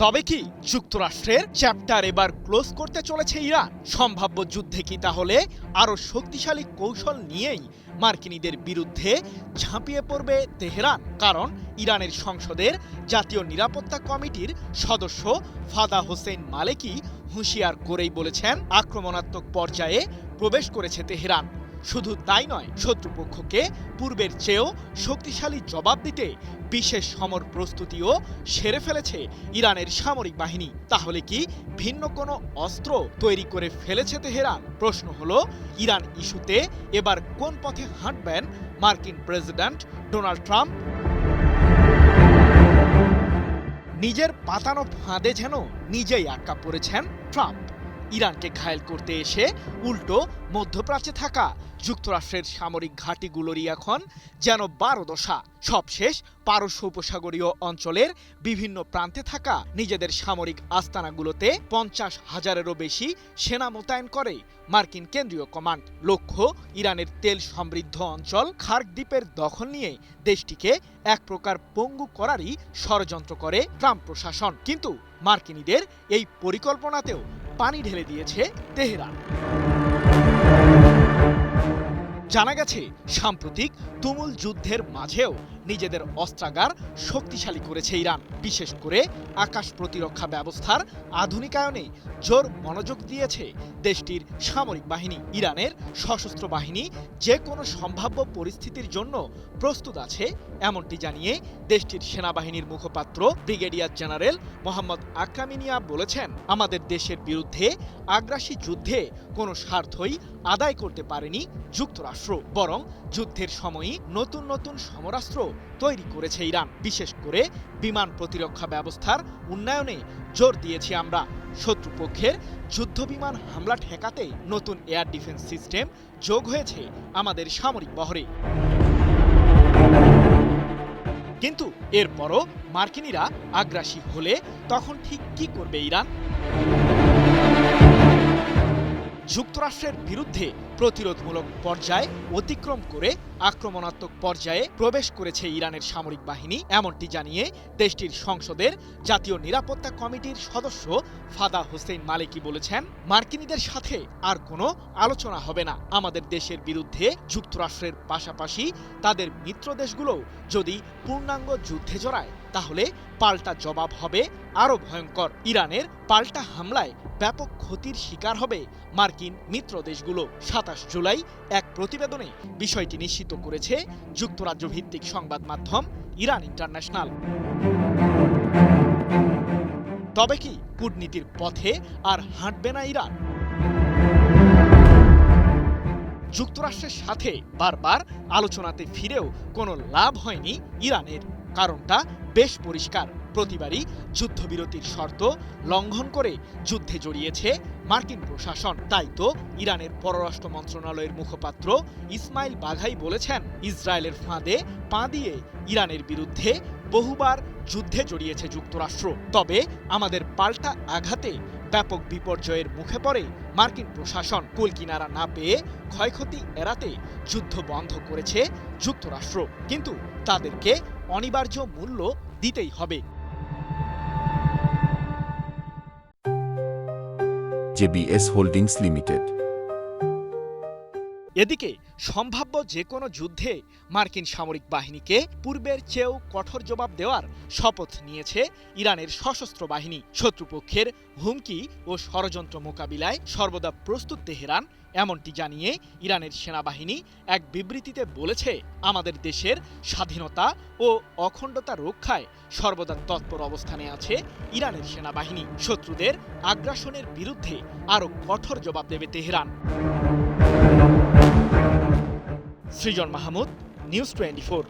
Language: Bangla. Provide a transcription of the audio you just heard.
তবে কি যুক্তরাষ্ট্রের চ্যাপ্টার এবার ক্লোজ করতে চলেছে ইরান? সম্ভাব্য যুদ্ধে কি তাহলে আরো শক্তিশালী কৌশল নিয়েই মার্কিনীদের বিরুদ্ধে ঝাঁপিয়ে পড়বে তেহরান? কারণ ইরানের সংসদের জাতীয় নিরাপত্তা কমিটির সদস্য ফাদা হোসেন মালেকি হুঁশিয়ার করেই বলেছেন, আক্রমণাত্মক পর্যায়ে প্রবেশ করেছে তেহরান। শুধু তাই নয়, শত্রুপক্ষকে পূর্বের চেয়েও শক্তিশালী জবাব দিতে বিশেষ সমর প্রস্তুতিও সেরে ফেলেছে ইরানের সামরিক বাহিনী। তাহলে কি ভিন্ন কোনো অস্ত্র তৈরি করে ফেলেছে তেহরান? প্রশ্ন হলো, ইরান ইস্যুতে এবার কোন পথে হাঁটবেন মার্কিন প্রেসিডেন্ট ডোনাল্ড ট্রাম্প? নিজের পাতানো ফাঁদে যেন নিজেই আটকা পড়েছেন ট্রাম্প। ইরানকে ঘায়েল করতে এসে উল্টো মধ্যপ্রাচ্যে থাকা যুক্তরাষ্ট্রের সামরিক ঘাঁটিগুলোরই এখন যেন বারোদশা। সবশেষ পারস্য উপসাগরীয় অঞ্চলের বিভিন্ন প্রান্তে থাকা নিজেদের সামরিক আস্তানাগুলোতে 50,000-এরও বেশি সেনা মোতায়েন করে মার্কিন কেন্দ্রীয় কমান্ড। লক্ষ্য ইরানের তেল সমৃদ্ধ অঞ্চল খার্ক দ্বীপের দখল নিয়ে দেশটিকে এক প্রকার পঙ্গু করারই ষড়যন্ত্র করে ট্রাম্প প্রশাসন। কিন্তু মার্কিনীদের এই পরিকল্পনাতেও পানি ঢেলে দিয়েছে তেহরান। জানা গেছে, সাম্প্রতিক তুমুল যুদ্ধের মাঝেও নিজেদের অস্ত্রাগার শক্তিশালী করেছে ইরান। বিশেষ করে আকাশ প্রতিরক্ষা ব্যবস্থার আধুনিকায়নে জোর মনোযোগ দিয়েছে দেশটির সামরিক বাহিনী। ইরানের সশস্ত্র বাহিনী যে কোনো সম্ভাব্য পরিস্থিতির জন্য প্রস্তুত আছে, এমনটি জানিয়ে দেশটির সেনাবাহিনীর মুখপাত্র ব্রিগেডিয়ার জেনারেল মোহাম্মদ আকরামিনিয়া বলেছেন, আমাদের দেশের বিরুদ্ধে আগ্রাসী যুদ্ধে কোনো স্বার্থই আদায় করতে পারেনি যুক্তরাষ্ট্র, বরং যুদ্ধের সময়ই নতুন নতুন সমরাস্ত্র তৈরি করেছে ইরান। বিশেষ করে বিমান প্রতিরক্ষা ব্যবস্থার উন্নয়নে জোর দিয়েছি আমরা। শত্রুপক্ষের যুদ্ধবিমান হামলা ঠেকাতে নতুন এয়ার ডিফেন্স সিস্টেম যোগ হয়েছে আমাদের সামরিক বহরে। কিন্তু এরপরও মার্কিনীরা আগ্রাসী হলে তখন ঠিক কি করবে ইরান? যুক্তরাষ্ট্রের বিরুদ্ধে প্রতিরোধমূলক পর্যায় অতিক্রম করে আক্রমণাত্মক পর্যায়ে প্রবেশ করেছে ইরানের সামরিক বাহিনী, এমনটি জানিয়ে দেশটির সংসদের জাতীয় নিরাপত্তা কমিটির সদস্য ফাদা হোসেন মালেকি বলেছেন, মার্কিনীদের সাথে আর কোনো আলোচনা হবে না। আমাদের দেশের বিরুদ্ধে যুক্তরাষ্ট্রের পাশাপাশি তাদের মিত্র দেশগুলোও যদি পূর্ণাঙ্গ যুদ্ধে জড়ায়, তাহলে পাল্টা জবাব হবে আরও ভয়ঙ্কর। ইরানের পাল্টা হামলায় ব্যাপক ক্ষতির শিকার হবে মার্কিন মিত্র দেশগুলো। 27 জুলাই এক প্রতিবেদনে বিষয়টি নিশ্চিত করেছে যুক্তরাজ্য ভিত্তিক সংবাদ মাধ্যম ইরান ইন্টারন্যাশনাল। তবে কি কূটনীতির পথে আর হাঁটবে না ইরান? যুক্তরাষ্ট্রের সাথে বারবার আলোচনাতে ফিরেও কোনো লাভ হয়নি ইরানের। কারণটা বেশ পরিষ্কার, প্রতিবারই যুদ্ধবিরতির শর্ত লঙ্ঘন করে যুদ্ধে জড়িয়েছে মার্কিন প্রশাসন। তাই তো ইরানের পররাষ্ট্র মন্ত্রণালয়ের মুখপাত্র ইসমাইল বাঘাই বলেছেন, ইসরায়েলের ফাঁদে পা দিয়ে ইরানের বিরুদ্ধে বহুবার যুদ্ধে জড়িয়েছে যুক্তরাষ্ট্র। তবে আমাদের পাল্টা আঘাতে ব্যাপক বিপর্যয়ের মুখে পড়ে মার্কিন প্রশাসন। কুলকিনারা না পেয়ে ক্ষয়ক্ষতি এড়াতে যুদ্ধ বন্ধ করেছে যুক্তরাষ্ট্র, কিন্তু তাদেরকে অনিবার্য মূল্য দিতেই হবে। JBS holdings limited. এদিকে সম্ভাব্য যে কোনো যুদ্ধে মার্কিন সামরিক বাহিনীকে পূর্বের চেয়েও কঠোর জবাব দেওয়ার শপথ নিয়েছে ইরানের সশস্ত্র বাহিনী। শত্রুপক্ষের হুমকি ও ষড়যন্ত্র মোকাবিলায় সর্বদা প্রস্তুত তেহরান, এমনটি জানিয়ে ইরানের সেনাবাহিনী এক বিবৃতিতে বলেছে, আমাদের দেশের স্বাধীনতা ও অখণ্ডতা রক্ষায় সর্বদা তৎপর অবস্থানে আছে ইরানের সেনাবাহিনী। শত্রুদের আগ্রাসনের বিরুদ্ধে আরও কঠোর জবাব দেবে তেহরান। সৃজন মাহমুদ, নিউজ 24।